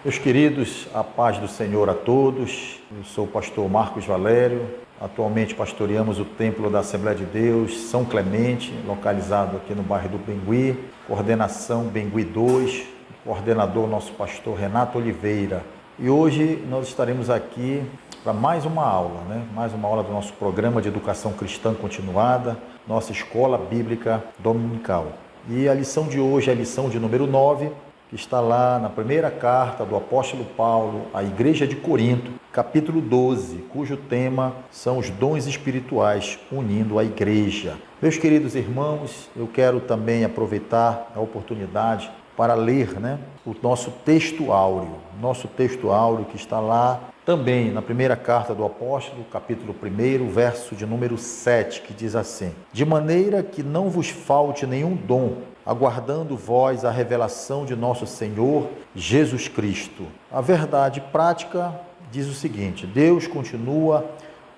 Meus queridos, a paz do Senhor a todos. Eu sou o pastor Marcos Valério. Atualmente pastoreamos o Templo da Assembleia de Deus, São Clemente, localizado aqui no bairro do Bengui. Coordenação Bengui 2, coordenador nosso pastor Renato Oliveira. E hoje nós estaremos aqui para mais uma aula, Mais uma aula do nosso programa de educação cristã continuada, nossa escola bíblica dominical. E a lição de hoje é a lição de número 9, que está lá na primeira carta do apóstolo Paulo à igreja de Corinto, capítulo 12, cujo tema são os dons espirituais unindo a igreja. Meus queridos irmãos, eu quero também aproveitar a oportunidade para ler o nosso texto áureo que está lá também na primeira carta do apóstolo, capítulo 1, verso de número 7, que diz assim: de maneira que não vos falte nenhum dom, aguardando vós a revelação de nosso Senhor Jesus Cristo. A verdade prática diz o seguinte: Deus continua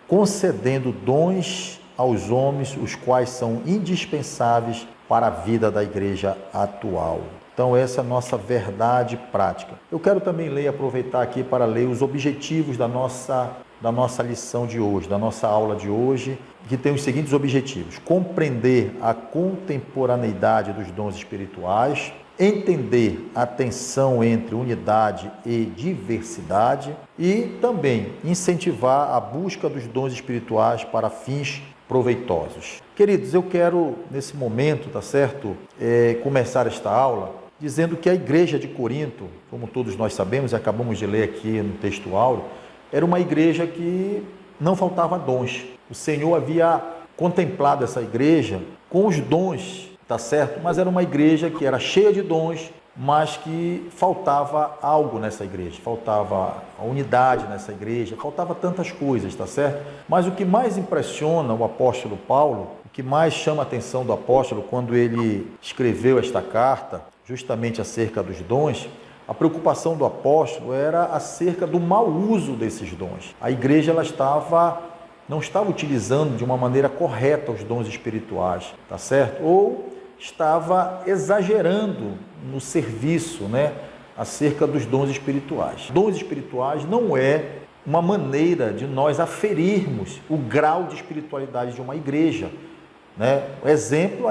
concedendo dons aos homens, os quais são indispensáveis para a vida da igreja atual. Então essa é a nossa verdade prática. Eu quero também aproveitar aqui para ler os objetivos da nossa lição de hoje, da nossa aula de hoje, que tem os seguintes objetivos: compreender a contemporaneidade dos dons espirituais, entender a tensão entre unidade e diversidade e também incentivar a busca dos dons espirituais para fins proveitosos. Queridos, eu quero nesse momento, começar esta aula dizendo que a igreja de Corinto, como todos nós sabemos e acabamos de ler aqui no texto áureo, era uma igreja que não faltava dons. O Senhor havia contemplado essa igreja com os dons, mas era uma igreja que era cheia de dons, mas que faltava algo nessa igreja, faltava a unidade nessa igreja, faltava tantas coisas, Mas o que mais impressiona o apóstolo Paulo, o que mais chama a atenção do apóstolo quando ele escreveu esta carta, justamente acerca dos dons, a preocupação do apóstolo era acerca do mau uso desses dons. A igreja não estava utilizando de uma maneira correta os dons espirituais, Ou estava exagerando no serviço, acerca dos dons espirituais. Dons espirituais não é uma maneira de nós aferirmos o grau de espiritualidade de uma igreja, A exemplo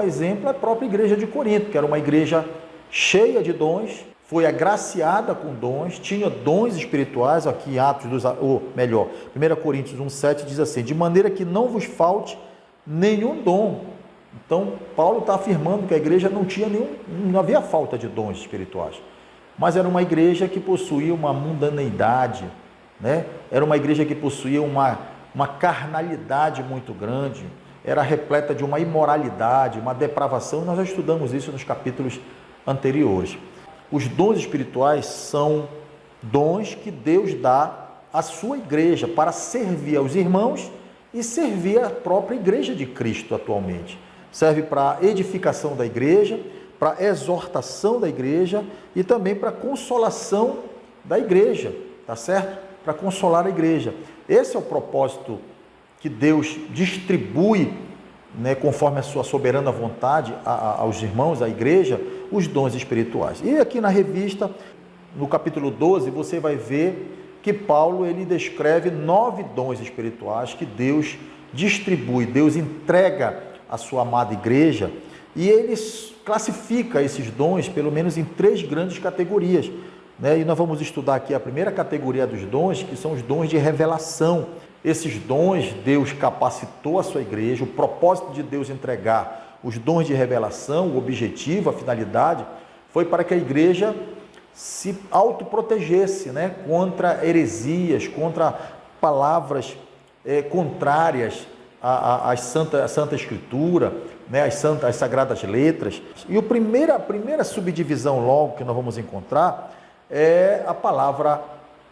é a própria igreja de Corinto, que era uma igreja cheia de dons, foi agraciada com dons, tinha dons espirituais, aqui em 1 Coríntios 1,7 diz assim: de maneira que não vos falte nenhum dom. Então, Paulo está afirmando que a igreja não havia falta de dons espirituais, mas era uma igreja que possuía uma mundaneidade, Era uma igreja que possuía uma carnalidade muito grande, era repleta de uma imoralidade, uma depravação. Nós já estudamos isso nos capítulos anteriores. Os dons espirituais são dons que Deus dá à sua igreja para servir aos irmãos e servir à própria igreja de Cristo atualmente. Serve para a edificação da igreja, para a exortação da igreja e também para a consolação da igreja, Para consolar a igreja. Esse é o propósito que Deus distribui, conforme a sua soberana vontade, aos irmãos, à igreja, os dons espirituais. E aqui na revista, no capítulo 12, você vai ver que Paulo ele descreve 9 dons espirituais que Deus distribui, Deus entrega à sua amada igreja, e ele classifica esses dons pelo menos em 3 grandes categorias. E nós vamos estudar aqui a primeira categoria dos dons, que são os dons de revelação. Esses dons, Deus capacitou a sua igreja, o propósito de Deus entregar os dons de revelação, o objetivo, a finalidade, foi para que a igreja se autoprotegesse, contra heresias, contra palavras contrárias à Santa Escritura, às Sagradas Letras. E a primeira subdivisão logo que nós vamos encontrar é a palavra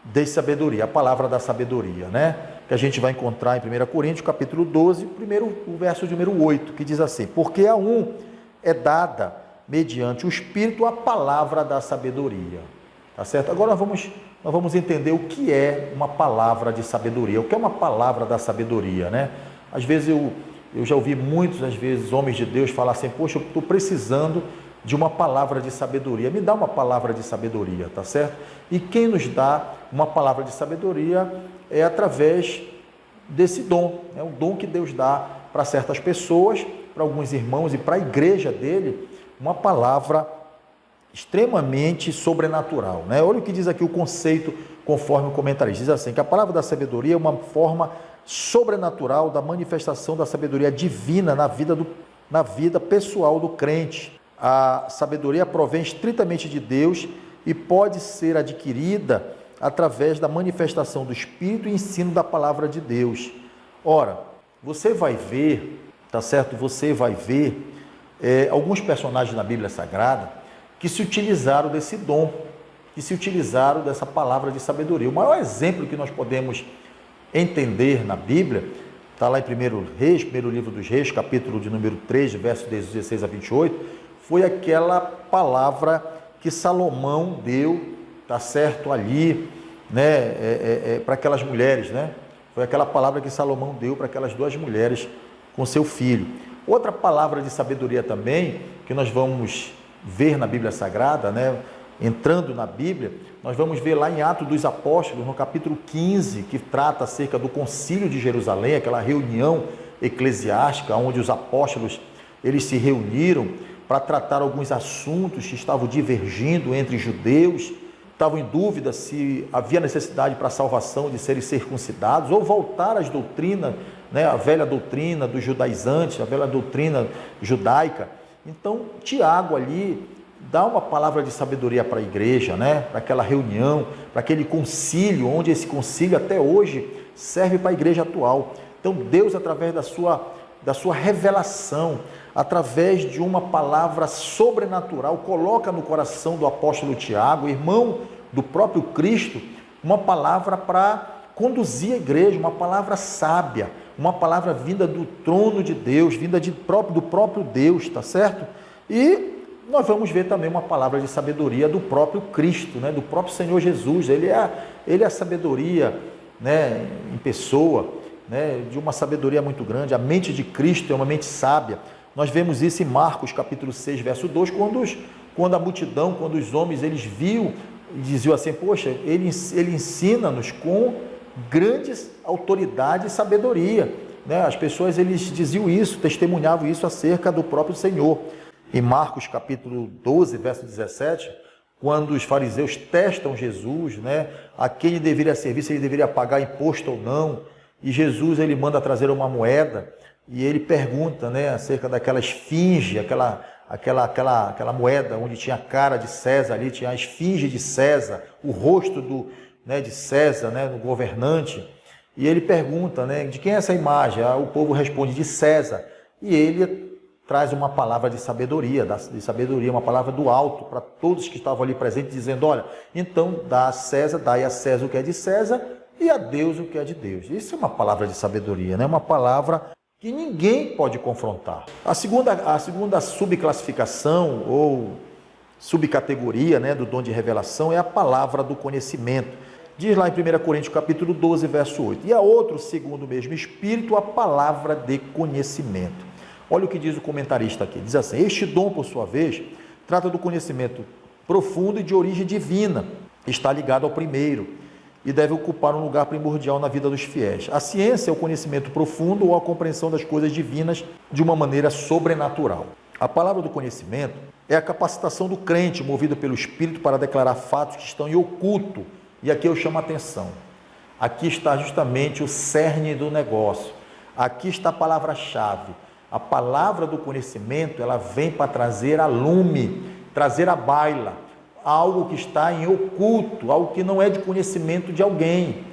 de sabedoria, a palavra da sabedoria, que a gente vai encontrar em 1 Coríntios, capítulo 12, o verso de número 8, que diz assim: porque a um é dada, mediante o Espírito, a palavra da sabedoria. Agora nós vamos entender o que é uma palavra de sabedoria, o que é uma palavra da sabedoria, Às vezes eu já ouvi muitos, homens de Deus falar assim: poxa, eu estou precisando de uma palavra de sabedoria. Me dá uma palavra de sabedoria, tá certo? E quem nos dá uma palavra de sabedoria é através desse dom, é um dom que Deus dá para certas pessoas, para alguns irmãos e para a igreja dele, uma palavra extremamente sobrenatural, né? Olha o que diz aqui o conceito, conforme o comentarista. Diz assim, que a palavra da sabedoria é uma forma sobrenatural da manifestação da sabedoria divina na vida pessoal do crente. A sabedoria provém estritamente de Deus e pode ser adquirida através da manifestação do Espírito e ensino da palavra de Deus. Ora, você vai ver, tá certo? Você vai ver alguns personagens na Bíblia Sagrada que se utilizaram desse dom, que se utilizaram dessa palavra de sabedoria. O maior exemplo que nós podemos entender na Bíblia está lá em 1 Reis, primeiro livro dos Reis, capítulo de número 3, versos 16 a 28, foi aquela palavra que Salomão deu, tá certo, ali, né, para aquelas mulheres, né? Foi aquela palavra que Salomão deu para aquelas duas mulheres com seu filho. Outra palavra de sabedoria também, que nós vamos ver na Bíblia Sagrada, né? Entrando na Bíblia, nós vamos ver lá em Atos dos Apóstolos, no capítulo 15, que trata acerca do Concílio de Jerusalém, aquela reunião eclesiástica, onde os apóstolos eles se reuniram para tratar alguns assuntos que estavam divergindo entre judeus, estavam em dúvida se havia necessidade para a salvação de serem circuncidados ou voltar às doutrinas, né, a velha doutrina dos judaizantes, a velha doutrina judaica. Então, Tiago ali dá uma palavra de sabedoria para a igreja, né, para aquela reunião, para aquele concílio, onde esse concílio até hoje serve para a igreja atual. Então, Deus, através da sua revelação, através de uma palavra sobrenatural, coloca no coração do apóstolo Tiago, irmão do próprio Cristo, uma palavra para conduzir a igreja, uma palavra sábia, uma palavra vinda do trono de Deus, vinda do próprio Deus, tá certo? E nós vamos ver também uma palavra de sabedoria do próprio Cristo, né? Do próprio Senhor Jesus. Ele é a sabedoria, né, em pessoa, né, de uma sabedoria muito grande. A mente de Cristo é uma mente sábia. Nós vemos isso em Marcos capítulo 6, verso 2, quando a multidão, quando os homens, eles viam e diziam assim, poxa, ele ensina-nos com grandes autoridade e sabedoria, né? As pessoas, eles diziam isso, testemunhavam isso acerca do próprio Senhor. Em Marcos capítulo 12, verso 17, quando os fariseus testam Jesus, né, a quem ele deveria servir, se ele deveria pagar imposto ou não, e Jesus ele manda trazer uma moeda, e ele pergunta, né, acerca daquela esfinge, aquela moeda onde tinha a cara de César ali, tinha a esfinge de César, o rosto de César, né, do governante, e ele pergunta, né, de quem é essa imagem? O povo responde, de César, e ele traz uma palavra de sabedoria, uma palavra do alto para todos que estavam ali presentes, dizendo, olha, então dai a César o que é de César e a Deus o que é de Deus. Isso é uma palavra de sabedoria, né? Uma palavra que ninguém pode confrontar. A segunda subclassificação ou subcategoria, né, do dom de revelação é a palavra do conhecimento. Diz lá em 1 Coríntios capítulo 12, verso 8. E a outro, segundo o mesmo Espírito, a palavra de conhecimento. Olha o que diz o comentarista aqui. Diz assim, este dom, por sua vez, trata do conhecimento profundo e de origem divina. Está ligado ao primeiro e deve ocupar um lugar primordial na vida dos fiéis. A ciência é o conhecimento profundo ou a compreensão das coisas divinas de uma maneira sobrenatural. A palavra do conhecimento é a capacitação do crente, movido pelo Espírito para declarar fatos que estão em oculto. E aqui eu chamo a atenção. Aqui está justamente o cerne do negócio. Aqui está a palavra-chave. A palavra do conhecimento, ela vem para trazer a lume, trazer a baila, algo que está em oculto, algo que não é de conhecimento de alguém,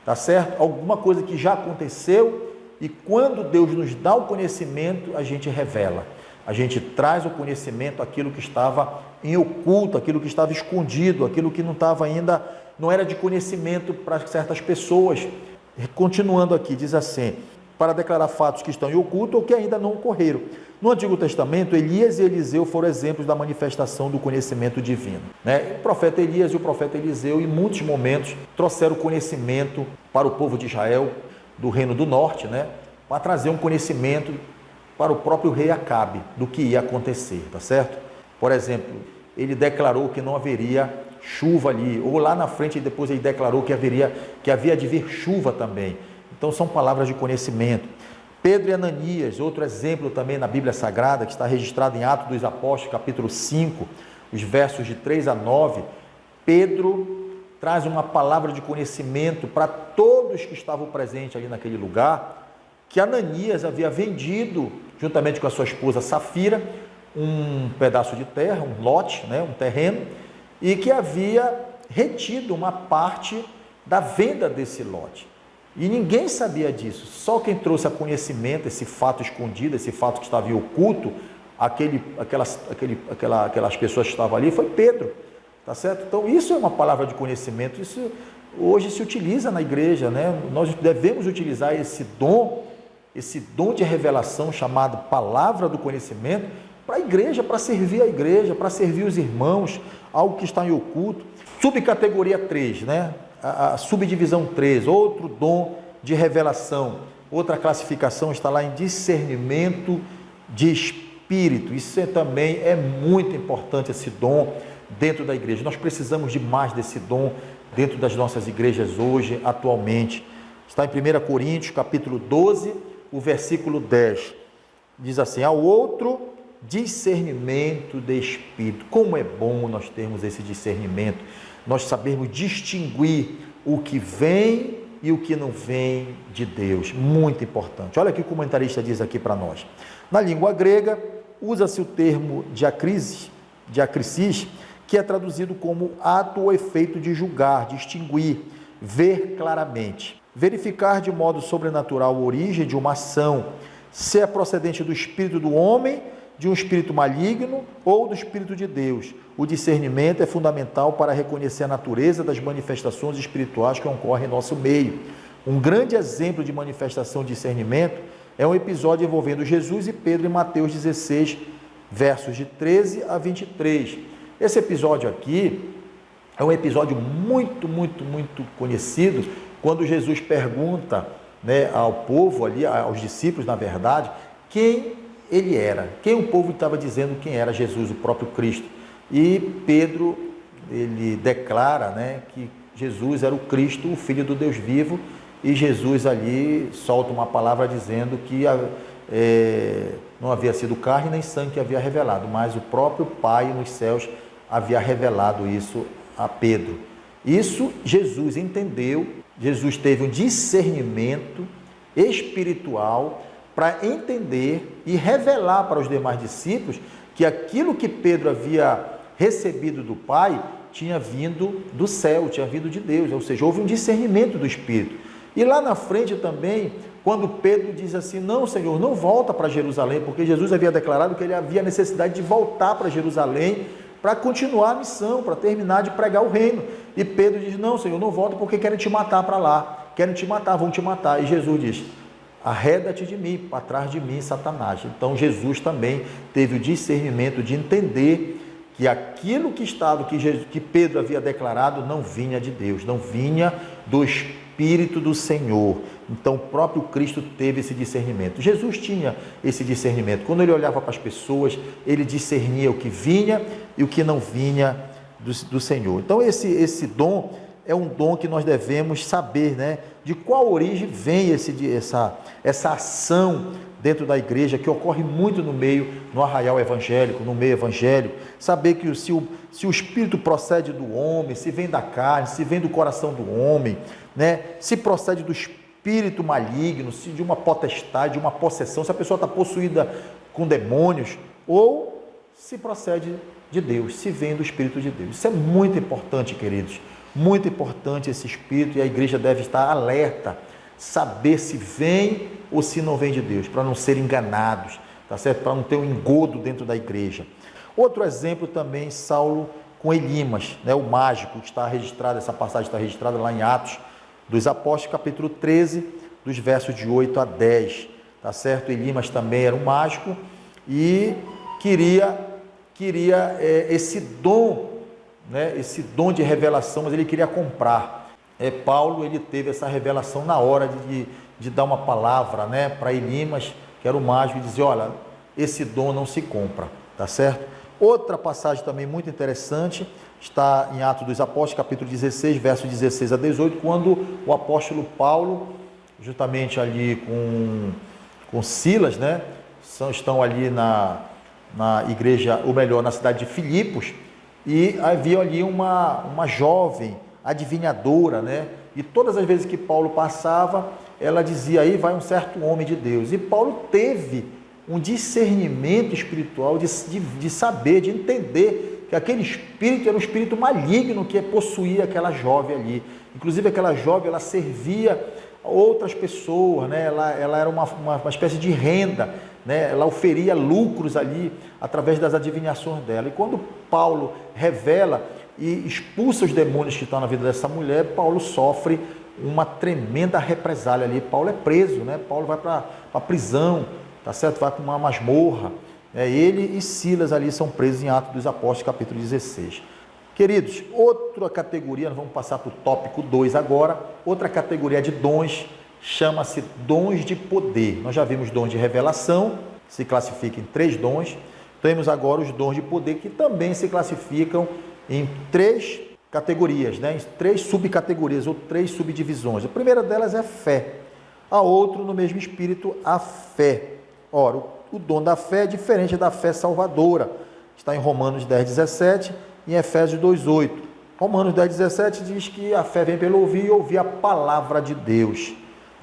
tá certo? Alguma coisa que já aconteceu e quando Deus nos dá o conhecimento, a gente revela. A gente traz o conhecimento, aquilo que estava em oculto, aquilo que estava escondido, aquilo que não estava ainda, não era de conhecimento para certas pessoas. Continuando aqui, diz assim, para declarar fatos que estão em oculto ou que ainda não ocorreram. No Antigo Testamento, Elias e Eliseu foram exemplos da manifestação do conhecimento divino, né? O profeta Elias e o profeta Eliseu, em muitos momentos, trouxeram conhecimento para o povo de Israel, do Reino do Norte, né? Para trazer um conhecimento para o próprio rei Acabe, do que ia acontecer, tá certo? Por exemplo, ele declarou que não haveria chuva ali, ou lá na frente depois ele declarou que havia de vir chuva também. Então são palavras de conhecimento. Pedro e Ananias, outro exemplo também na Bíblia Sagrada, que está registrado em Atos dos Apóstolos, capítulo 5, os versos de 3 a 9, Pedro traz uma palavra de conhecimento para todos que estavam presentes ali naquele lugar, que Ananias havia vendido, juntamente com a sua esposa Safira, um pedaço de terra, um lote, um terreno, e que havia retido uma parte da venda desse lote. E ninguém sabia disso, só quem trouxe a conhecimento, esse fato escondido, esse fato que estava em oculto, aquelas pessoas que estavam ali, foi Pedro, tá certo? Então isso é uma palavra de conhecimento, isso hoje se utiliza na igreja, Nós devemos utilizar esse dom de revelação chamado palavra do conhecimento para a igreja, para servir a igreja, para servir os irmãos, algo que está em oculto. Subcategoria 3, a subdivisão 3, outro dom de revelação, outra classificação está lá em discernimento de espírito. Isso também é muito importante, esse dom dentro da igreja. Nós precisamos de mais desse dom dentro das nossas igrejas hoje, atualmente. Está em 1 Coríntios, capítulo 12, o versículo 10. Diz assim: ao outro, discernimento de espírito. Como é bom nós termos esse discernimento, nós sabermos distinguir o que vem e o que não vem de Deus. Muito importante. Olha o que o comentarista diz aqui para nós. Na língua grega, usa-se o termo diacrisis, que é traduzido como ato ou efeito de julgar, distinguir, ver claramente. Verificar de modo sobrenatural a origem de uma ação, se é procedente do espírito do homem, de um espírito maligno ou do espírito de Deus. O discernimento é fundamental para reconhecer a natureza das manifestações espirituais que ocorrem em nosso meio. Um grande exemplo de manifestação de discernimento é um episódio envolvendo Jesus e Pedro em Mateus 16, versos de 13 a 23. Esse episódio aqui é um episódio muito conhecido, quando Jesus pergunta ao povo ali, aos discípulos, na verdade, quem ele era, quem o povo estava dizendo quem era Jesus, o próprio Cristo. E Pedro, ele declara que Jesus era o Cristo, o Filho do Deus vivo, e Jesus ali solta uma palavra dizendo que não havia sido carne nem sangue que havia revelado, mas o próprio Pai nos céus havia revelado isso a Pedro. Isso Jesus entendeu, Jesus teve um discernimento espiritual para entender e revelar para os demais discípulos que aquilo que Pedro havia recebido do Pai tinha vindo do céu, tinha vindo de Deus, ou seja, houve um discernimento do Espírito. E lá na frente também, quando Pedro diz assim: não, Senhor, não volta para Jerusalém, porque Jesus havia declarado que ele havia necessidade de voltar para Jerusalém para continuar a missão, para terminar de pregar o reino. E Pedro diz: não, Senhor, não volta porque querem te matar para lá, querem te matar, vão te matar. E Jesus diz: arreda-te de mim, para trás de mim, Satanás. Então Jesus também teve o discernimento de entender que aquilo que Pedro havia declarado não vinha de Deus, não vinha do Espírito do Senhor. Então o próprio Cristo teve esse discernimento. Jesus tinha esse discernimento. Quando ele olhava para as pessoas, ele discernia o que vinha e o que não vinha do Senhor. Então esse dom é um dom que nós devemos saber, de qual origem vem essa ação dentro da igreja, que ocorre muito no arraial evangélico, no meio evangélico. Saber que se o Espírito procede do homem, se vem da carne, se vem do coração do homem, se procede do espírito maligno, se de uma potestade, de uma possessão, se a pessoa está possuída com demônios, ou se procede de Deus, se vem do Espírito de Deus. Isso é muito importante, queridos. Muito importante esse espírito, e a igreja deve estar alerta, saber se vem ou se não vem de Deus, para não ser enganados, tá certo? Para não ter um engodo dentro da igreja. Outro exemplo também, Saulo com Elimas, o mágico, que está registrado, essa passagem está registrada lá em Atos dos Apóstolos, capítulo 13, dos versos de 8 a 10, tá certo? Elimas também era um mágico e queria esse dom, esse dom de revelação, mas ele queria comprar. Paulo, ele teve essa revelação na hora de dar uma palavra para Elimas, que era o mágico, e dizer: olha, esse dom não se compra, tá certo? Outra passagem também muito interessante está em Atos dos Apóstolos, capítulo 16, versos 16 a 18, quando o apóstolo Paulo, justamente ali com Silas, né, estão ali na igreja, ou melhor, na cidade de Filipos, e havia ali uma jovem adivinhadora, né, e todas as vezes que Paulo passava, ela dizia, aí vai um certo homem de Deus, e Paulo teve um discernimento espiritual de saber, de entender que aquele espírito era um espírito maligno que possuía aquela jovem ali. Inclusive aquela jovem, ela servia a outras pessoas, né? Ela era uma espécie de renda, né? Ela oferia lucros ali através das adivinhações dela. E quando Paulo revela e expulsa os demônios que estão na vida dessa mulher, Paulo sofre uma tremenda represália ali. Paulo é preso, né? Paulo vai para a prisão, tá certo? Vai para uma masmorra. Ele e Silas ali são presos em Atos dos Apóstolos, capítulo 16. Queridos, outra categoria, nós vamos passar para o tópico 2 agora, outra categoria de dons, chama-se dons de poder. Nós já vimos dons de revelação, se classifica em 3 dons. Temos agora os dons de poder, que também se classificam em 3 categorias, né? Em 3 subcategorias ou 3 subdivisões. A primeira delas é fé, a outra, no mesmo espírito, a fé. Ora, o dom da fé é diferente da fé salvadora. Está em Romanos 10, 17 e em Efésios 2, 8. Romanos 10, 17 diz que a fé vem pelo ouvir e ouvir a palavra de Deus.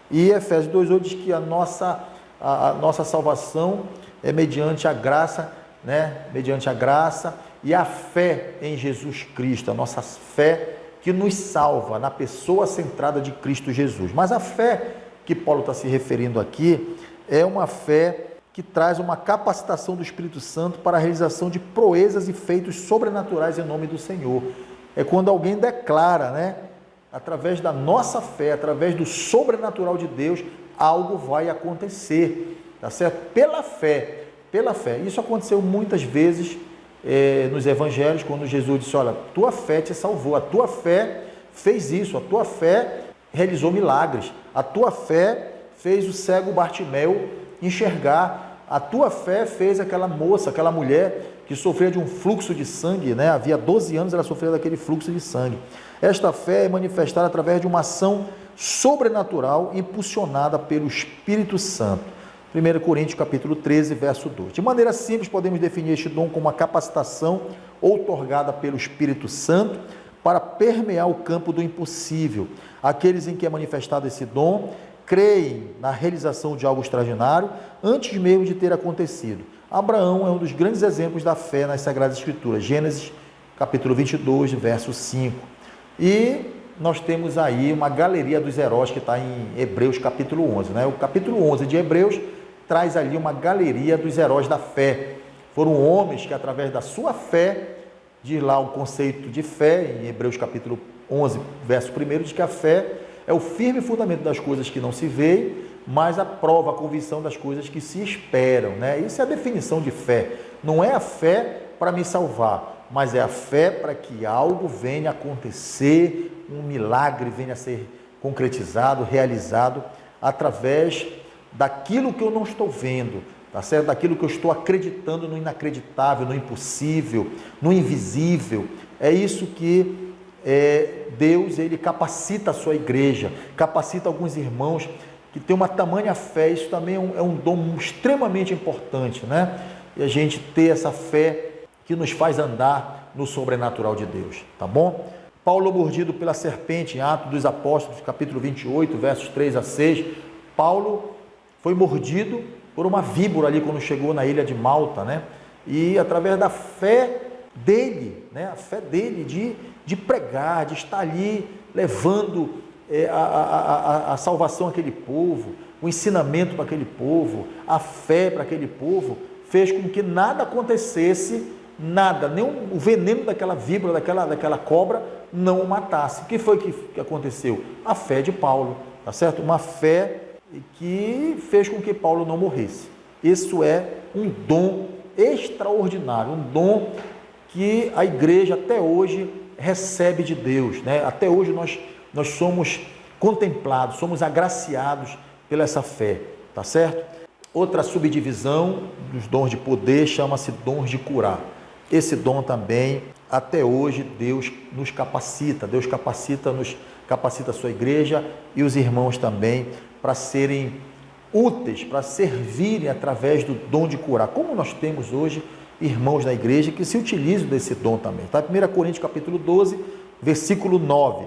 E Efésios 2, 8 diz que a nossa salvação é mediante a graça, né? Mediante a graça e a fé em Jesus Cristo, a nossa fé que nos salva na pessoa centrada de Cristo Jesus. Mas a fé que Paulo está se referindo aqui é uma fé que traz uma capacitação do Espírito Santo para a realização de proezas e feitos sobrenaturais em nome do Senhor. É quando alguém declara, né, através da nossa fé, através do sobrenatural de Deus, algo vai acontecer, tá certo? Pela fé, pela fé. Isso aconteceu muitas vezes nos evangelhos, quando Jesus disse, olha, tua fé te salvou, a tua fé fez isso, a tua fé realizou milagres, a tua fé fez o cego Bartimeu enxergar, a tua fé fez aquela moça, aquela mulher que sofria de um fluxo de sangue, né? Havia 12 anos ela sofria daquele fluxo de sangue. Esta fé é manifestada através de uma ação sobrenatural impulsionada pelo Espírito Santo. 1 Coríntios capítulo 13, verso 2. De maneira simples, podemos definir este dom como uma capacitação outorgada pelo Espírito Santo para permear o campo do impossível. Aqueles em que é manifestado esse dom creem na realização de algo extraordinário antes mesmo de ter acontecido. Abraão é um dos grandes exemplos da fé nas Sagradas Escrituras. Gênesis capítulo 22, verso 5. E nós temos aí uma galeria dos heróis que está em Hebreus capítulo 11. Né? O capítulo 11 de Hebreus traz ali uma galeria dos heróis da fé. Foram homens que, através da sua fé, diz lá o conceito de fé, em Hebreus capítulo 11, verso 1, diz que a fé é o firme fundamento das coisas que não se veem, mas a prova, a convicção das coisas que se esperam, né? Isso é a definição de fé. Não é a fé para me salvar, mas é a fé para que algo venha a acontecer, um milagre venha a ser concretizado, realizado, através daquilo que eu não estou vendo, tá certo? Daquilo que eu estou acreditando no inacreditável, no impossível, no invisível. É isso que Deus, ele capacita a sua igreja, capacita alguns irmãos que têm uma tamanha fé. Isso também é um dom extremamente importante, né? E a gente ter essa fé que nos faz andar no sobrenatural de Deus, tá bom? Paulo mordido pela serpente, em Atos dos Apóstolos, capítulo 28, versos 3 a 6, Paulo foi mordido por uma víbora ali quando chegou na ilha de Malta, né? E através da fé dele, né? A fé dele de pregar, de estar ali levando a salvação àquele povo, o ensinamento para aquele povo, a fé para aquele povo, fez com que nada acontecesse, nada, nem o veneno daquela víbora, daquela cobra não o matasse. O que foi que aconteceu? A fé de Paulo, tá certo? Uma fé que fez com que Paulo não morresse. Isso é um dom extraordinário, um dom que a igreja até hoje recebe de Deus, né? Até hoje nós somos contemplados, somos agraciados pela essa fé, tá certo? Outra subdivisão dos dons de poder chama-se dons de curar. esse dom também, até hoje, Deus nos capacita, Deus capacita a sua igreja e os irmãos também para serem úteis, para servirem através do dom de curar. Como nós temos hoje irmãos na igreja que se utilizam desse dom também. Tá? 1 Coríntios capítulo 12, versículo 9,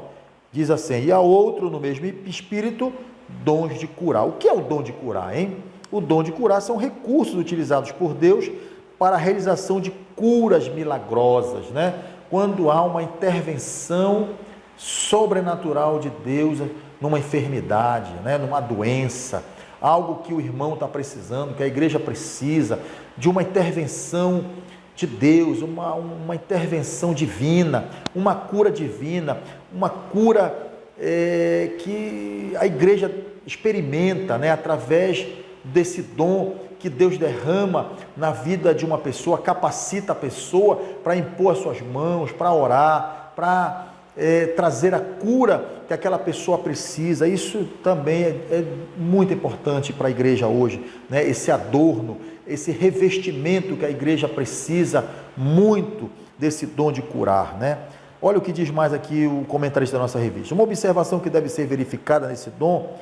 diz assim: e a outro no mesmo espírito, dons de curar. O que é o dom de curar, hein? O dom de curar são recursos utilizados por Deus para a realização de curas milagrosas, né? Quando há uma intervenção sobrenatural de Deus numa enfermidade, né? Numa doença, algo que o irmão está precisando, que a igreja precisa, de uma intervenção de Deus, uma intervenção divina, uma cura divina, uma cura que a igreja experimenta, né? Através desse dom que Deus derrama na vida de uma pessoa, capacita a pessoa para impor as suas mãos, para orar, para trazer a cura que aquela pessoa precisa. Isso também é muito importante para a igreja hoje, né? Esse adorno, esse revestimento que a igreja precisa muito desse dom de curar, né? Olha o que diz mais aqui o comentarista da nossa revista. Uma observação que deve ser verificada nesse dom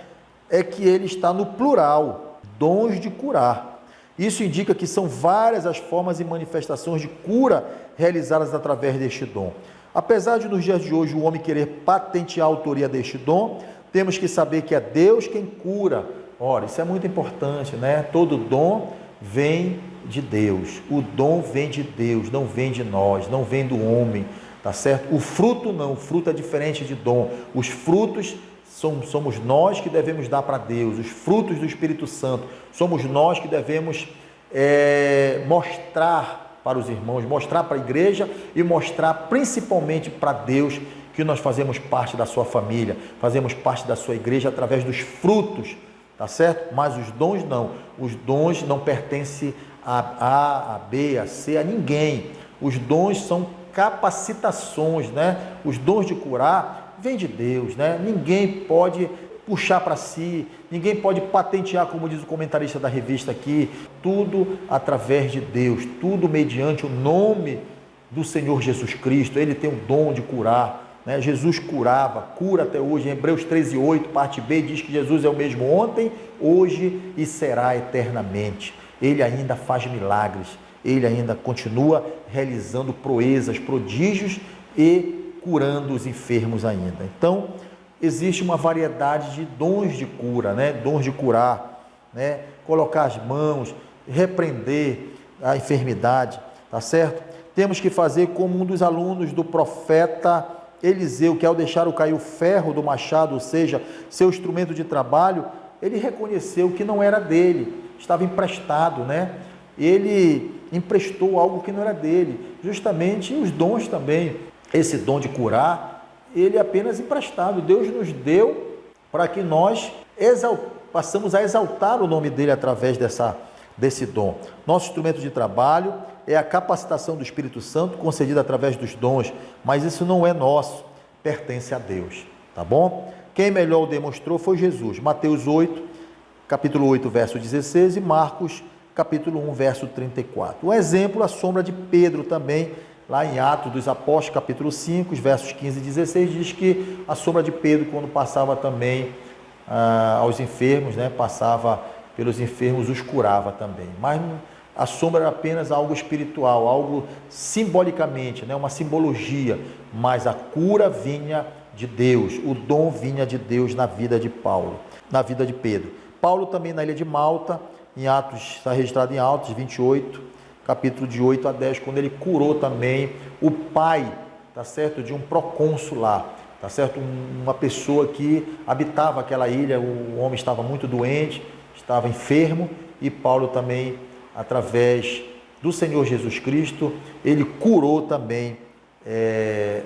é que ele está no plural, dons de curar. Isso indica que são várias as formas e manifestações de cura realizadas através deste dom. Apesar de nos dias de hoje o homem querer patentear a autoria deste dom, temos que saber que é Deus quem cura. Ora, isso é muito importante, né? Todo dom vem de Deus. O dom vem de Deus, não vem de nós, não vem do homem, tá certo? O fruto não, o fruto é diferente de dom. Os frutos somos nós que devemos dar para Deus, os frutos do Espírito Santo, somos nós que devemos mostrar para os irmãos, mostrar para a igreja e mostrar principalmente para Deus que nós fazemos parte da sua família, fazemos parte da sua igreja através dos frutos, tá certo? Mas os dons não pertencem a A, a B, a C, a ninguém. Os dons são capacitações, né? Os dons de curar vem de Deus, né? Ninguém pode puxar para si, ninguém pode patentear, como diz o comentarista da revista aqui, tudo através de Deus, tudo mediante o nome do Senhor Jesus Cristo. Ele tem o dom de curar, né? Jesus curava, cura até hoje. Em Hebreus 13:8, parte B, diz que Jesus é o mesmo ontem, hoje e será eternamente. Ele ainda faz milagres, ele ainda continua realizando proezas, prodígios e curando os enfermos ainda. Então, existe uma variedade de dons de cura, né? Dons de curar, né? Colocar as mãos, repreender a enfermidade, tá certo? Temos que fazer como um dos alunos do profeta Eliseu, que ao deixar cair o ferro do machado, ou seja, seu instrumento de trabalho, ele reconheceu que não era dele, estava emprestado, né? Ele emprestou algo que não era dele. Justamente os dons também. Esse dom de curar, ele é apenas emprestado. Deus nos deu para que nós passamos a exaltar o nome dele através desse dom. Nosso instrumento de trabalho é a capacitação do Espírito Santo concedida através dos dons, mas isso não é nosso, pertence a Deus, tá bom? Quem melhor o demonstrou foi Jesus. Mateus 8, capítulo 8, verso 16 e Marcos, capítulo 1, verso 34. Um exemplo, a sombra de Pedro também, lá em Atos dos Apóstolos, capítulo 5, versos 15 e 16, diz que a sombra de Pedro, quando passava também aos enfermos, né, passava pelos enfermos, os curava também. Mas a sombra era apenas algo espiritual, algo simbolicamente, né, uma simbologia, mas a cura vinha de Deus, o dom vinha de Deus na vida de Paulo, na vida de Pedro. Paulo também na ilha de Malta, em Atos, está registrado em Atos 28, capítulo de 8 a 10, quando ele curou também o pai, tá certo, de um procônsul lá, tá certo, uma pessoa que habitava aquela ilha. O homem estava muito doente, estava enfermo, e Paulo também, através do Senhor Jesus Cristo, ele curou também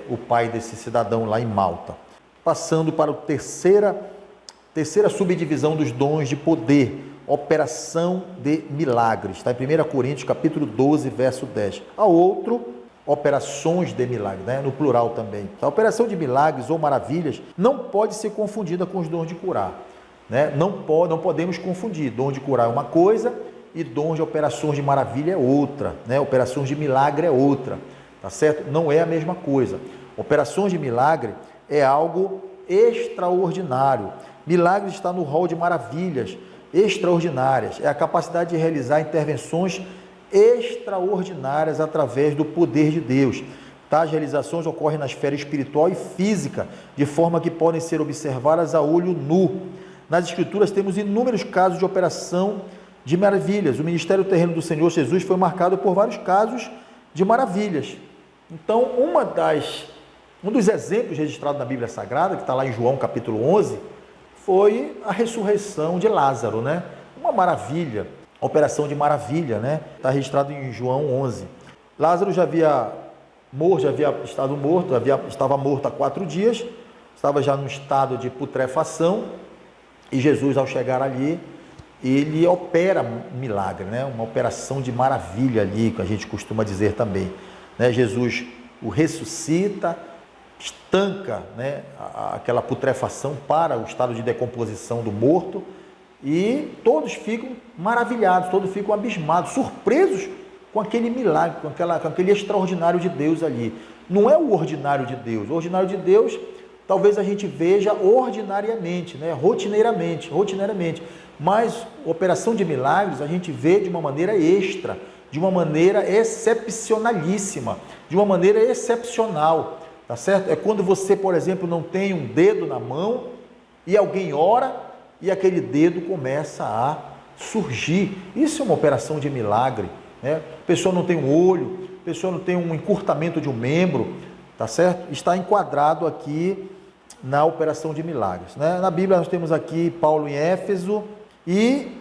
o pai desse cidadão lá em Malta. Passando para a terceira subdivisão dos dons de poder, operação de milagres, está em 1 Coríntios, capítulo 12, verso 10. A outro, operações de milagres, né? No plural também. A operação de milagres ou maravilhas não pode ser confundida com os dons de curar, né? Não podemos confundir. Dom de curar é uma coisa e dons de operações de maravilha é outra, né? Operações de milagre é outra, tá certo? Não é a mesma coisa. Operações de milagre é algo extraordinário. Milagres está no rol de maravilhas extraordinárias. É a capacidade de realizar intervenções extraordinárias através do poder de Deus. Tais realizações ocorrem na esfera espiritual e física, de forma que podem ser observadas a olho nu. Nas Escrituras temos inúmeros casos de operação de maravilhas. O ministério terreno do Senhor Jesus foi marcado por vários casos de maravilhas. Então, um dos exemplos registrados na Bíblia Sagrada, que está lá em João capítulo 11, foi a ressurreição de Lázaro, né? Uma maravilha, operação de maravilha, né? Está registrado em João 11. Lázaro já havia estado morto, estava morto há 4 dias, estava já num estado de putrefação, e Jesus, ao chegar ali, ele opera um milagre, né? Uma operação de maravilha ali, que a gente costuma dizer também, né? Jesus o ressuscita, estanca, né, aquela putrefação para o estado de decomposição do morto, e todos ficam maravilhados, todos ficam abismados, surpresos com aquele milagre, com aquele extraordinário de Deus ali. Não é o ordinário de Deus. O ordinário de Deus, talvez a gente veja ordinariamente, né, rotineiramente, mas operação de milagres a gente vê de uma maneira extra, de uma maneira excepcionalíssima, de uma maneira excepcional, tá certo? É quando você, por exemplo, não tem um dedo na mão e alguém ora e aquele dedo começa a surgir. Isso é uma operação de milagre, né? A pessoa não tem um olho, a pessoa não tem um encurtamento de um membro, tá certo? Está enquadrado aqui na operação de milagres, né? Na Bíblia nós temos aqui Paulo em Éfeso e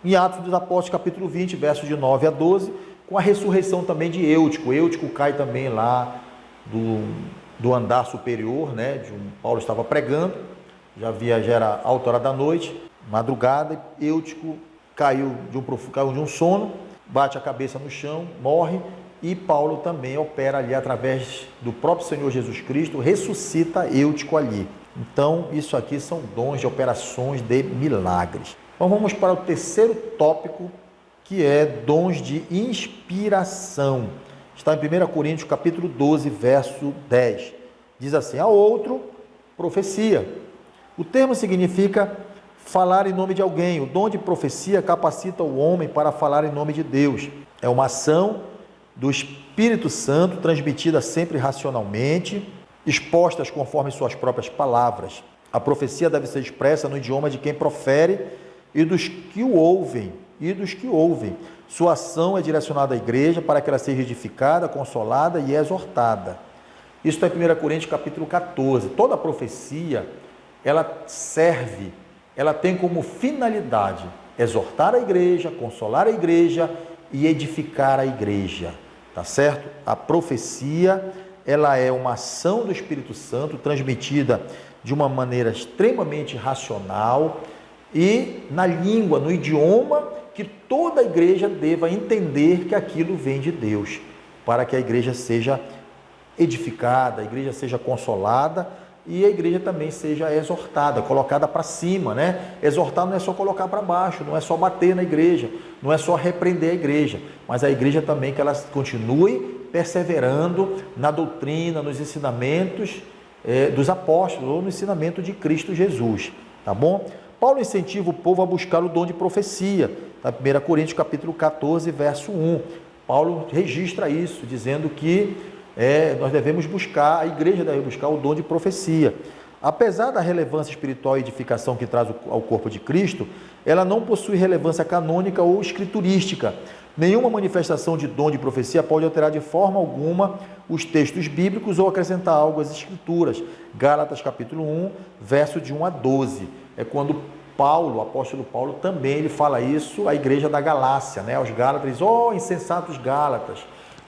em Atos dos Apóstolos, capítulo 20, versos de 9 a 12, com a ressurreição também de Eutico. Eutico cai também lá do andar superior, né? Paulo estava pregando, já era alta hora da noite, madrugada, Eutico caiu de um sono, bate a cabeça no chão, morre, e Paulo também opera ali através do próprio Senhor Jesus Cristo, ressuscita Eutico ali. Então, isso aqui são dons de operações de milagres. Então, vamos para o terceiro tópico, que é dons de inspiração. Está em 1 Coríntios, capítulo 12, verso 10. Diz assim: a outro, profecia. O termo significa falar em nome de alguém. O dom de profecia capacita o homem para falar em nome de Deus. É uma ação do Espírito Santo, transmitida sempre racionalmente, expostas conforme suas próprias palavras. A profecia deve ser expressa no idioma de quem profere e dos que o ouvem. Sua ação é direcionada à igreja para que ela seja edificada, consolada e exortada. Isso está em 1 Coríntios capítulo 14. Toda profecia, ela tem como finalidade exortar a igreja, consolar a igreja e edificar a igreja, tá certo? A profecia, ela é uma ação do Espírito Santo transmitida de uma maneira extremamente racional e na língua, no idioma que toda a igreja deva entender que aquilo vem de Deus, para que a igreja seja edificada, a igreja seja consolada e a igreja também seja exortada, colocada para cima, né? Exortar não é só colocar para baixo, não é só bater na igreja, não é só repreender a igreja, mas a igreja também que ela continue perseverando na doutrina, nos ensinamentos dos apóstolos, ou no ensinamento de Cristo Jesus, tá bom? Paulo incentiva o povo a buscar o dom de profecia, tá? 1 Coríntios capítulo 14, verso 1. Paulo registra isso, dizendo que nós devemos buscar, a igreja deve buscar o dom de profecia. Apesar da relevância espiritual e edificação que traz ao corpo de Cristo, ela não possui relevância canônica ou escriturística. Nenhuma manifestação de dom de profecia pode alterar de forma alguma os textos bíblicos ou acrescentar algo às escrituras. Gálatas capítulo 1, verso de 1 a 12. É quando o apóstolo Paulo também ele fala isso à igreja da Galácia, né? Aos Gálatas, diz: ó, insensatos Gálatas,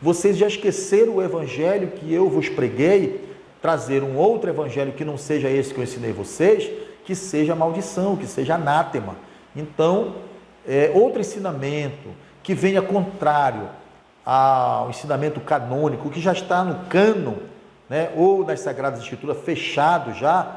vocês já esqueceram o evangelho que eu vos preguei? Trazer um outro evangelho que não seja esse que eu ensinei vocês, que seja maldição, que seja anátema. Então, outro ensinamento que venha contrário ao ensinamento canônico, que já está no cânon, né, ou nas Sagradas Escrituras fechado já,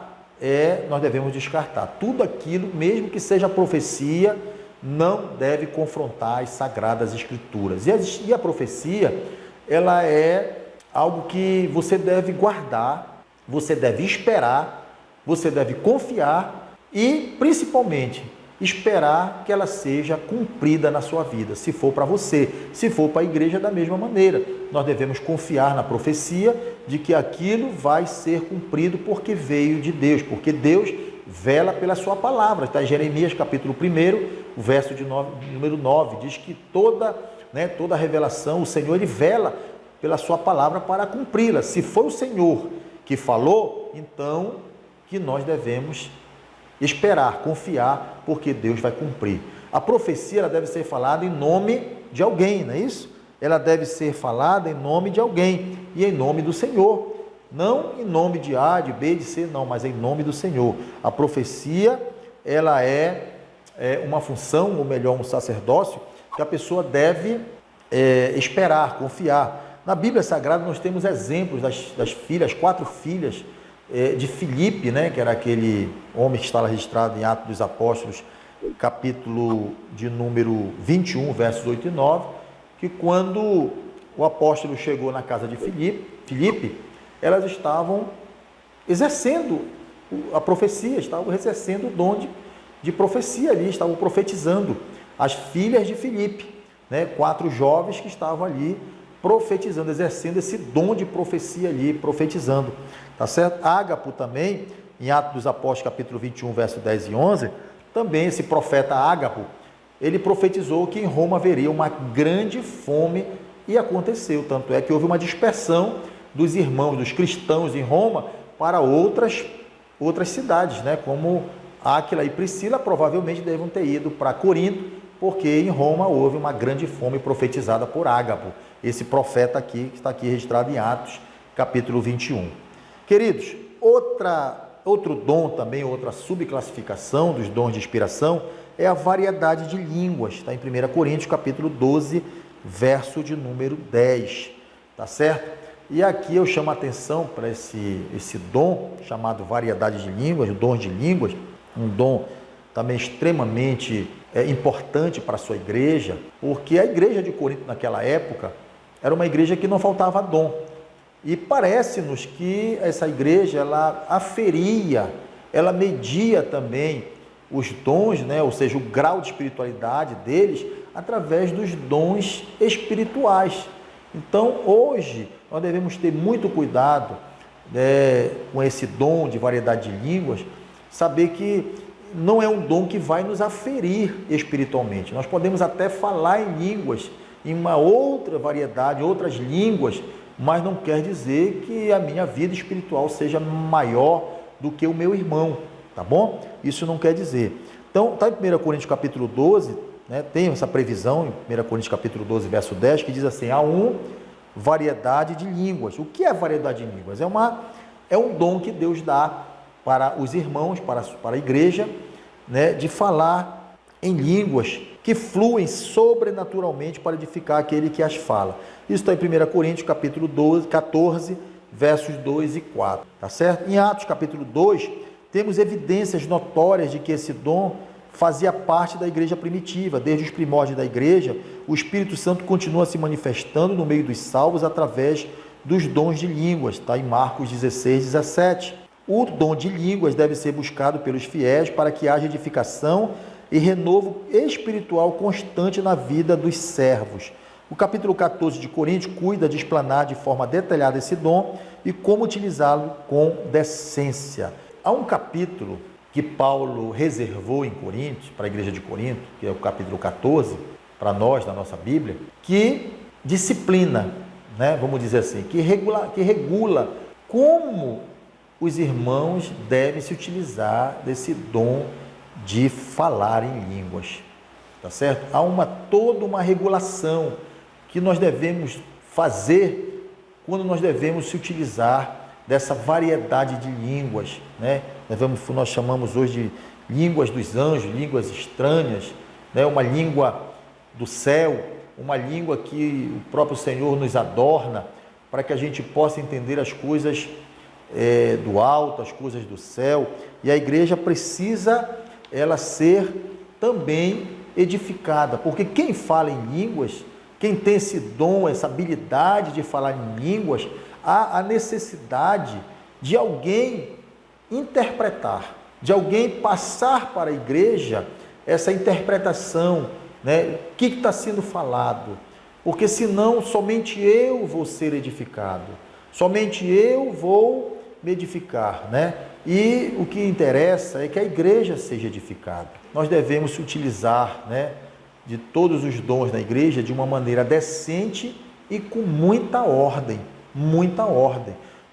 nós devemos descartar. Tudo aquilo, mesmo que seja profecia, não deve confrontar as Sagradas Escrituras. E a profecia, ela é algo que você deve guardar, você deve esperar, você deve confiar e, principalmente, esperar que ela seja cumprida na sua vida, se for para você, se for para a igreja da mesma maneira. Nós devemos confiar na profecia de que aquilo vai ser cumprido porque veio de Deus, porque Deus vela pela sua palavra. Está em Jeremias capítulo 1, o verso número 9, diz que toda revelação, o Senhor, ele vela pela sua palavra para cumpri-la. Se for o Senhor que falou, então que nós devemos esperar, confiar, porque Deus vai cumprir. A profecia, ela deve ser falada em nome de alguém, não é isso? Ela deve ser falada em nome de alguém e em nome do Senhor. Não em nome de A, de B, de C, não, mas em nome do Senhor. A profecia, ela é uma função, ou melhor, um sacerdócio, que a pessoa deve esperar, confiar. Na Bíblia Sagrada nós temos exemplos das filhas, 4 filhas de Filipe, né, que era aquele homem que está registrado em Atos dos Apóstolos, capítulo de número 21, versos 8 e 9, que quando o apóstolo chegou na casa de Filipe, elas estavam exercendo a profecia, estavam exercendo o dom de profecia ali, estavam profetizando. As filhas de Filipe, né, 4 jovens que estavam ali profetizando, exercendo esse dom de profecia ali, profetizando. Tá certo? Ágapo também, em Atos dos Apóstolos, capítulo 21, verso 10 e 11, também esse profeta Ágapo, ele profetizou que em Roma haveria uma grande fome e aconteceu. Tanto é que houve uma dispersão dos irmãos, dos cristãos em Roma para outras cidades, né? Como Áquila e Priscila provavelmente devem ter ido para Corinto, porque em Roma houve uma grande fome profetizada por Ágapo, esse profeta aqui, que está aqui registrado em Atos, capítulo 21. Queridos, outro dom também, outra subclassificação dos dons de inspiração é a variedade de línguas, está em 1 Coríntios, capítulo 12, verso de número 10, tá certo? E aqui eu chamo a atenção para esse dom chamado variedade de línguas, dom de línguas, um dom também extremamente importante para a sua igreja, porque a igreja de Corinto naquela época era uma igreja que não faltava dom. E parece-nos que essa igreja, ela aferia, ela media também os dons, né? Ou seja, o grau de espiritualidade deles, através dos dons espirituais. Então, hoje, nós devemos ter muito cuidado com esse dom de variedade de línguas, saber que não é um dom que vai nos aferir espiritualmente. Nós podemos até falar em línguas, em uma outra variedade, outras línguas, mas não quer dizer que a minha vida espiritual seja maior do que o meu irmão, tá bom? Isso não quer dizer. Então, está em 1 Coríntios capítulo 12, né, tem essa previsão em 1 Coríntios capítulo 12, verso 10, que diz assim: há variedade de línguas. O que é variedade de línguas? É um dom que Deus dá para os irmãos, para a igreja, né, de falar em línguas que fluem sobrenaturalmente para edificar aquele que as fala. Isso está em 1 Coríntios capítulo 14, versos 2 e 4, tá certo? Em Atos capítulo 2, temos evidências notórias de que esse dom fazia parte da igreja primitiva. Desde os primórdios da igreja, o Espírito Santo continua se manifestando no meio dos salvos através dos dons de línguas, está em Marcos 16, 17. O dom de línguas deve ser buscado pelos fiéis para que haja edificação e renovo espiritual constante na vida dos servos. O capítulo 14 de Coríntios cuida de explanar de forma detalhada esse dom e como utilizá-lo com decência. Há um capítulo que Paulo reservou em Coríntios, para a igreja de Corinto, que é o capítulo 14, para nós, na nossa Bíblia, que disciplina, né, vamos dizer assim, que regula como os irmãos devem se utilizar desse dom de falar em línguas, tá certo? Há toda uma regulação que nós devemos fazer quando nós devemos se utilizar dessa variedade de línguas, né? Nós chamamos hoje de línguas dos anjos, línguas estranhas, né? Uma língua do céu, uma língua que o próprio Senhor nos adorna para que a gente possa entender as coisas do alto, as coisas do céu. E a igreja precisa ela ser também edificada, porque quem fala em línguas, quem tem esse dom, essa habilidade de falar em línguas, há a necessidade de alguém interpretar, de alguém passar para a igreja essa interpretação, né? O que está sendo falado? Porque senão somente eu vou ser edificado, somente eu vou me edificar, né? E o que interessa é que a igreja seja edificada. Nós devemos utilizar, né, de todos os dons da igreja de uma maneira decente e com muita ordem,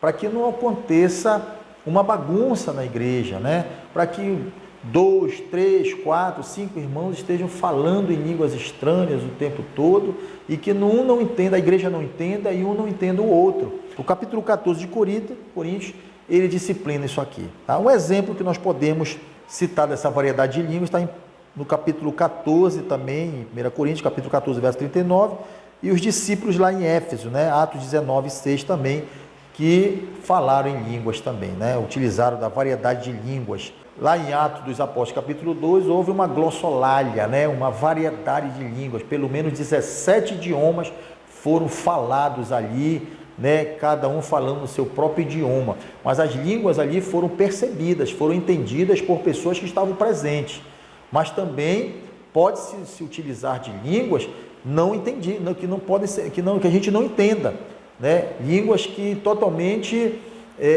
para que não aconteça uma bagunça na igreja, né? Para que 2, 3, 4, 5 irmãos estejam falando em línguas estranhas o tempo todo e que um não entenda, a igreja não entenda e um não entenda o outro. O capítulo 14 de Coríntios, ele disciplina isso aqui. Tá? Um exemplo que nós podemos citar dessa variedade de línguas está no capítulo 14 também, em 1 Coríntios, capítulo 14, verso 39, e os discípulos lá em Éfeso, né? Atos 19, 6 também, que falaram em línguas também, né? Utilizaram da variedade de línguas. Lá em Atos dos Apóstolos, capítulo 2, houve uma glossolalia, né? Uma variedade de línguas, pelo menos 17 idiomas foram falados ali, né? Cada um falando no seu próprio idioma, mas as línguas ali foram percebidas, foram entendidas por pessoas que estavam presentes, mas também pode-se se utilizar de línguas não entendidas, que não podem ser, que a gente não entenda, né? Línguas que totalmente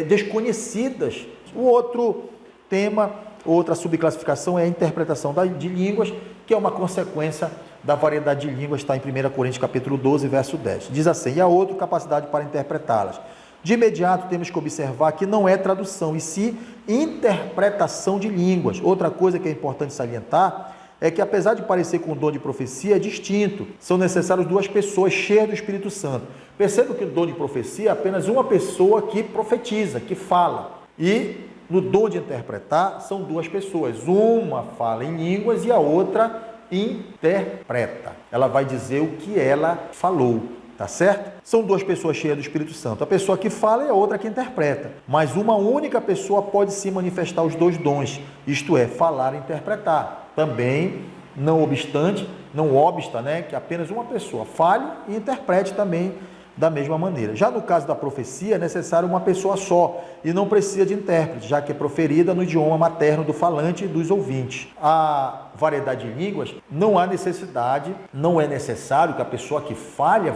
desconhecidas. O outro tema, outra subclassificação é a interpretação de línguas, que é uma consequência da variedade de línguas, está em 1 Coríntios capítulo 12, verso 10. Diz assim: e a outra capacidade para interpretá-las. De imediato temos que observar que não é tradução, e sim interpretação de línguas. Outra coisa que é importante salientar é que, apesar de parecer com o dom de profecia, é distinto. São necessárias 2 pessoas cheias do Espírito Santo. Perceba que o dom de profecia é apenas uma pessoa que profetiza, que fala. E no dom de interpretar, são 2 pessoas. Uma fala em línguas e a outra interpreta. Ela vai dizer o que ela falou, tá certo? São 2 pessoas cheias do Espírito Santo. A pessoa que fala e a outra que interpreta. Mas uma única pessoa pode se manifestar os 2 dons, isto é, falar e interpretar. Também, não obsta, né, que apenas uma pessoa fale e interprete também da mesma maneira. Já no caso da profecia, é necessário uma pessoa só e não precisa de intérprete, já que é proferida no idioma materno do falante e dos ouvintes. A variedade de línguas, não há necessidade, não é necessário que a pessoa que fale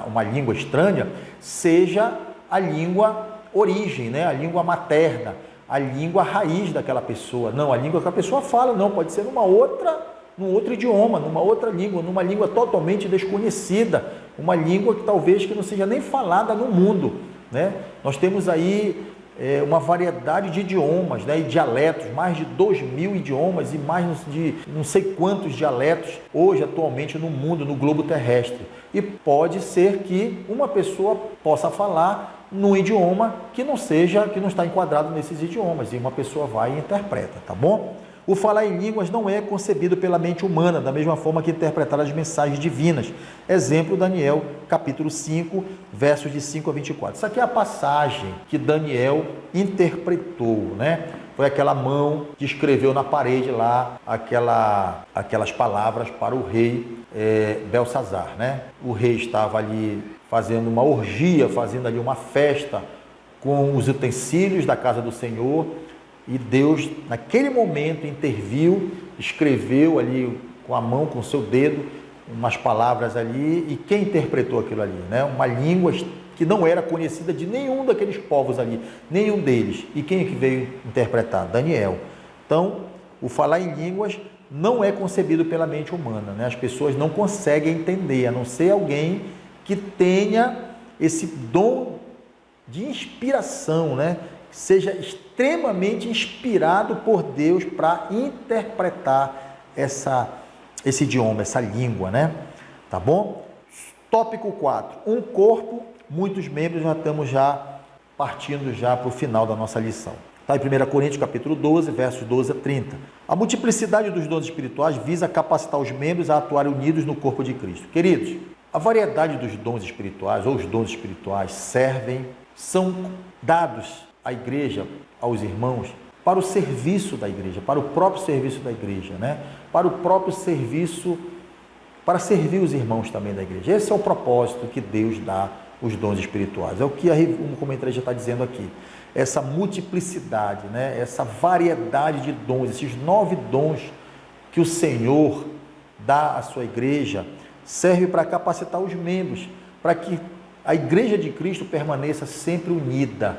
uma língua estranha seja a língua origem, né? A língua materna, a língua raiz daquela pessoa. Não, a língua que a pessoa fala, não, pode ser num outro idioma, numa outra língua, numa língua totalmente desconhecida, uma língua que talvez que não seja nem falada no mundo, né? Nós temos aí uma variedade de idiomas, né, e dialetos, mais de 2.000 idiomas e mais de não sei quantos dialetos hoje, atualmente, no mundo, no globo terrestre. E pode ser que uma pessoa possa falar num idioma que não está enquadrado nesses idiomas, e uma pessoa vai e interpreta, tá bom? O falar em línguas não é concebido pela mente humana, da mesma forma que interpretar as mensagens divinas. Exemplo, Daniel, capítulo 5, versos de 5 a 24. Isso aqui é a passagem que Daniel interpretou, né? Foi aquela mão que escreveu na parede lá aquelas palavras para o rei Belsazar, né? O rei estava ali fazendo uma orgia, fazendo ali uma festa com os utensílios da casa do Senhor. E Deus, naquele momento, interviu, escreveu ali com a mão, com o seu dedo, umas palavras ali. E quem interpretou aquilo ali, né? Uma língua que não era conhecida de nenhum daqueles povos ali, nenhum deles. E quem é que veio interpretar? Daniel. Então, o falar em línguas não é concebido pela mente humana, né? As pessoas não conseguem entender, a não ser alguém que tenha esse dom de inspiração, né? Seja extremamente inspirado por Deus para interpretar esse idioma, essa língua, né? Tá bom? Tópico 4. Um corpo, muitos membros. Nós estamos partindo para o final da nossa lição. Está em 1 Coríntios, capítulo 12, versos 12 a 30. A multiplicidade dos dons espirituais visa capacitar os membros a atuarem unidos no corpo de Cristo. Queridos, a variedade dos dons espirituais, ou os dons espirituais, são dados à igreja, aos irmãos, para o serviço da igreja, para o próprio serviço da igreja, né? Para o próprio serviço, para servir os irmãos também da igreja. Esse é o propósito que Deus dá os dons espirituais. É o que o comentarista está dizendo aqui. Essa multiplicidade, né? Essa variedade de dons, esses 9 dons que o Senhor dá à sua igreja, serve para capacitar os membros, para que a igreja de Cristo permaneça sempre unida,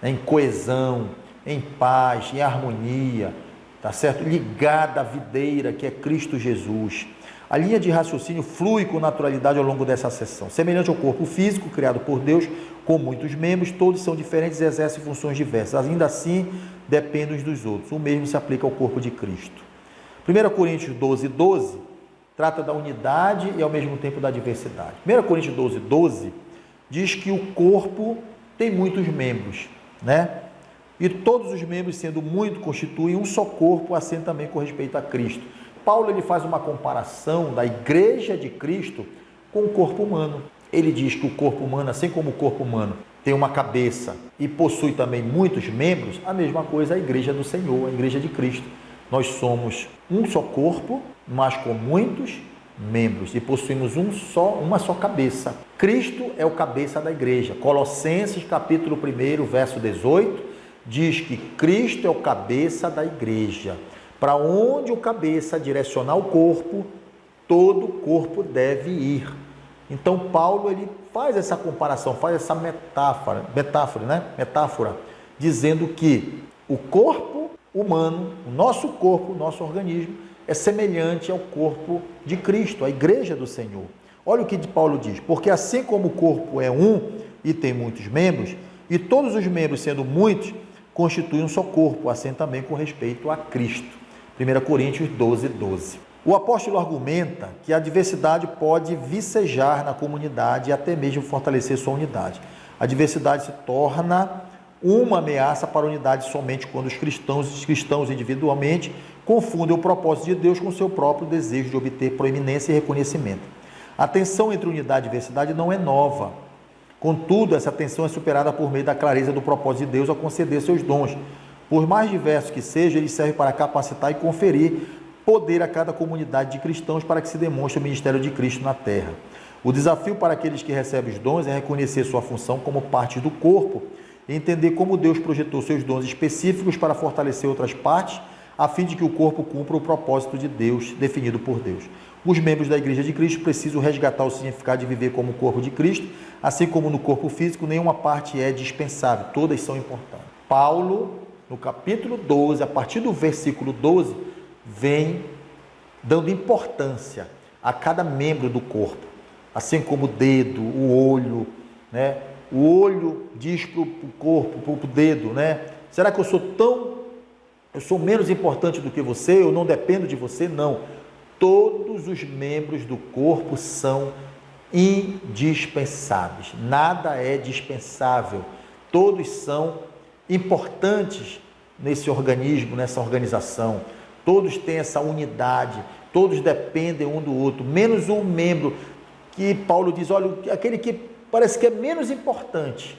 em coesão, em paz, em harmonia, tá certo? Ligada à videira que é Cristo Jesus. A linha de raciocínio flui com naturalidade ao longo dessa sessão. Semelhante ao corpo físico criado por Deus, com muitos membros, todos são diferentes e exercem funções diversas. Ainda assim, dependem uns dos outros. O mesmo se aplica ao corpo de Cristo. 1 Coríntios 12:12 trata da unidade e ao mesmo tempo da diversidade. 1 Coríntios 12:12 diz que o corpo tem muitos membros, né? E todos os membros, sendo muito, constituem um só corpo, assim também com respeito a Cristo. Paulo ele faz uma comparação da igreja de Cristo com o corpo humano. Ele diz que o corpo humano, assim como o corpo humano tem uma cabeça e possui também muitos membros, a mesma coisa é a igreja do Senhor, a igreja de Cristo. Nós somos um só corpo, mas com muitos membros e possuímos uma só cabeça. Cristo é o cabeça da igreja. Colossenses capítulo 1, verso 18, diz que Cristo é o cabeça da igreja. Para onde o cabeça direcionar o corpo, todo o corpo deve ir. Então Paulo ele faz essa comparação, faz essa metáfora, dizendo que o corpo humano, o nosso corpo, o nosso organismo, é semelhante ao corpo de Cristo, a igreja do Senhor. Olha o que Paulo diz: porque assim como o corpo é um e tem muitos membros, e todos os membros sendo muitos, constituem um só corpo, assim também com respeito a Cristo. 1 Coríntios 12:12. O apóstolo argumenta que a diversidade pode vicejar na comunidade e até mesmo fortalecer sua unidade. A diversidade se torna uma ameaça para a unidade somente quando os cristãos individualmente confundem o propósito de Deus com o seu próprio desejo de obter proeminência e reconhecimento. A tensão entre unidade e diversidade não é nova. Contudo, essa tensão é superada por meio da clareza do propósito de Deus ao conceder seus dons. Por mais diversos que sejam, eles servem para capacitar e conferir poder a cada comunidade de cristãos para que se demonstre o ministério de Cristo na terra. O desafio para aqueles que recebem os dons é reconhecer sua função como parte do corpo e entender como Deus projetou seus dons específicos para fortalecer outras partes, a fim de que o corpo cumpra o propósito de Deus, definido por Deus. Os membros da Igreja de Cristo precisam resgatar o significado de viver como o corpo de Cristo, assim como no corpo físico, nenhuma parte é dispensável, todas são importantes. Paulo, no capítulo 12, a partir do versículo 12, vem dando importância a cada membro do corpo, assim como o dedo, o olho, né? O olho diz para o corpo, para o dedo, né? Será que eu sou menos importante do que você? Eu não dependo de você? Não. Todos os membros do corpo são indispensáveis. Nada é dispensável. Todos são importantes nesse organismo, nessa organização. Todos têm essa unidade. Todos dependem um do outro. Menos um membro que Paulo diz, olha, aquele que parece que é menos importante,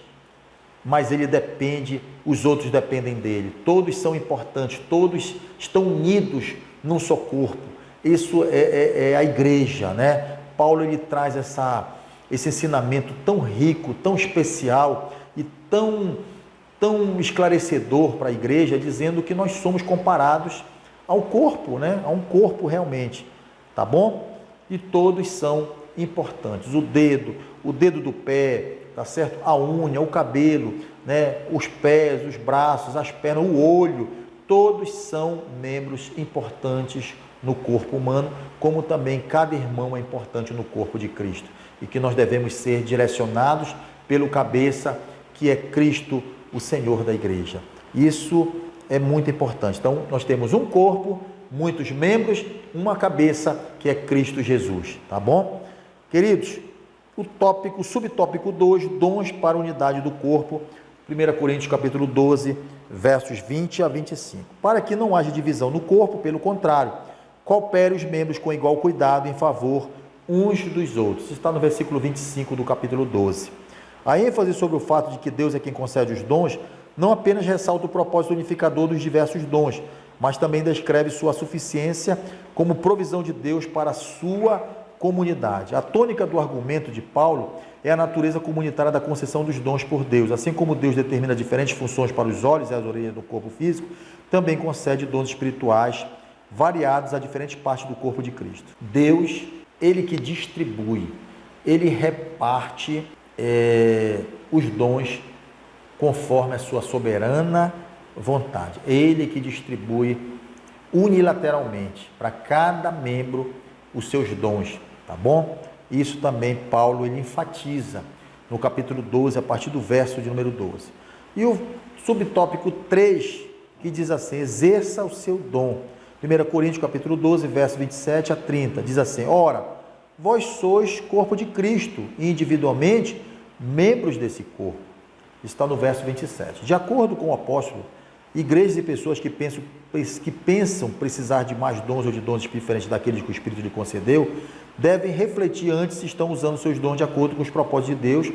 mas ele depende, os outros dependem dele. Todos são importantes, todos estão unidos num só corpo. Isso é a igreja, né? Paulo ele traz esse ensinamento tão rico, tão especial e tão esclarecedor para a igreja, dizendo que nós somos comparados ao corpo, né? A um corpo realmente, tá bom? E todos são importantes. O dedo do pé, tá certo? A unha, o cabelo, né? Os pés, os braços, as pernas, o olho, todos são membros importantes no corpo humano, como também cada irmão é importante no corpo de Cristo, e que nós devemos ser direcionados pelo cabeça, que é Cristo, o Senhor da igreja. Isso é muito importante. Então, nós temos um corpo, muitos membros, uma cabeça, que é Cristo Jesus, tá bom? Queridos, o subtópico 2, dons para a unidade do corpo, 1 Coríntios capítulo 12, versos 20 a 25. Para que não haja divisão no corpo, pelo contrário, coopere os membros com igual cuidado em favor uns dos outros. Isso está no versículo 25 do capítulo 12. A ênfase sobre o fato de que Deus é quem concede os dons não apenas ressalta o propósito unificador dos diversos dons, mas também descreve sua suficiência como provisão de Deus para a sua comunidade. A tônica do argumento de Paulo é a natureza comunitária da concessão dos dons por Deus. Assim como Deus determina diferentes funções para os olhos e as orelhas do corpo físico, também concede dons espirituais variados a diferentes partes do corpo de Cristo. Deus, Ele que distribui, Ele reparte os dons conforme a sua soberana vontade. Ele que distribui unilateralmente para cada membro os seus dons, tá bom? Isso também Paulo ele enfatiza no capítulo 12, a partir do verso de número 12. E o subtópico 3, que diz assim: exerça o seu dom. 1 Coríntios capítulo 12, verso 27 a 30, diz assim: ora, vós sois corpo de Cristo e individualmente membros desse corpo. Está no verso 27. De acordo com o apóstolo, igrejas e pessoas que pensam precisar de mais dons ou de dons diferentes daqueles que o Espírito lhe concedeu, devem refletir antes se estão usando seus dons de acordo com os propósitos de Deus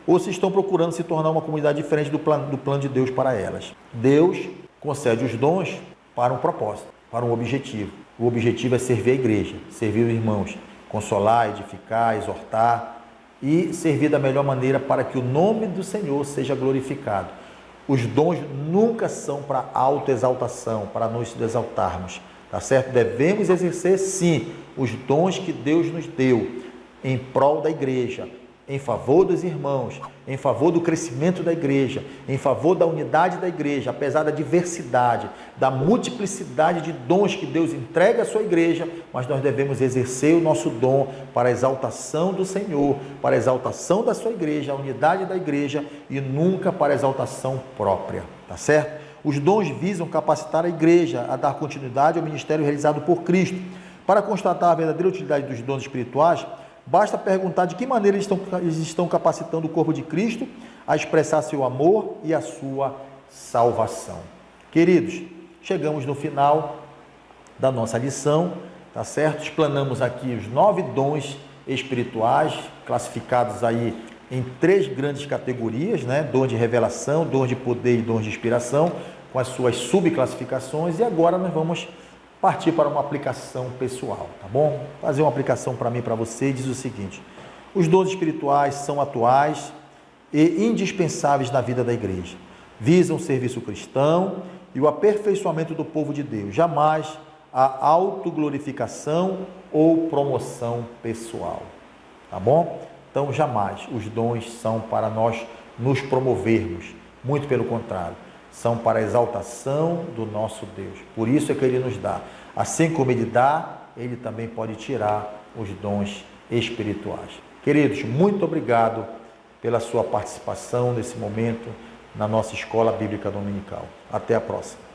ou se estão procurando se tornar uma comunidade diferente do plano de Deus para elas. Deus concede os dons para um propósito, para um objetivo. O objetivo é servir a igreja, servir os irmãos, consolar, edificar, exortar e servir da melhor maneira para que o nome do Senhor seja glorificado. Os dons nunca são para autoexaltação, para nos exaltarmos, tá certo? Devemos exercer, sim, os dons que Deus nos deu em prol da igreja, em favor dos irmãos, em favor do crescimento da igreja, em favor da unidade da igreja, apesar da diversidade, da multiplicidade de dons que Deus entrega à sua igreja, mas nós devemos exercer o nosso dom para a exaltação do Senhor, para a exaltação da sua igreja, a unidade da igreja e nunca para a exaltação própria, tá certo? Os dons visam capacitar a igreja a dar continuidade ao ministério realizado por Cristo. Para constatar a verdadeira utilidade dos dons espirituais, basta perguntar de que maneira eles estão capacitando o corpo de Cristo a expressar seu amor e a sua salvação. Queridos, chegamos no final da nossa lição, tá certo? Explanamos aqui os 9 dons espirituais, classificados aí em 3 grandes categorias, né? Dom de revelação, dom de poder e dom de inspiração, com as suas subclassificações, e agora nós vamos partir para uma aplicação pessoal, tá bom? Fazer uma aplicação para mim e para você, diz o seguinte: os dons espirituais são atuais e indispensáveis na vida da igreja. Visam o serviço cristão e o aperfeiçoamento do povo de Deus, jamais a autoglorificação ou promoção pessoal, tá bom? Então, jamais os dons são para nós nos promovermos, muito pelo contrário, são para a exaltação do nosso Deus. Por isso é que Ele nos dá. Assim como Ele dá, Ele também pode tirar os dons espirituais. Queridos, muito obrigado pela sua participação nesse momento na nossa Escola Bíblica Dominical. Até a próxima.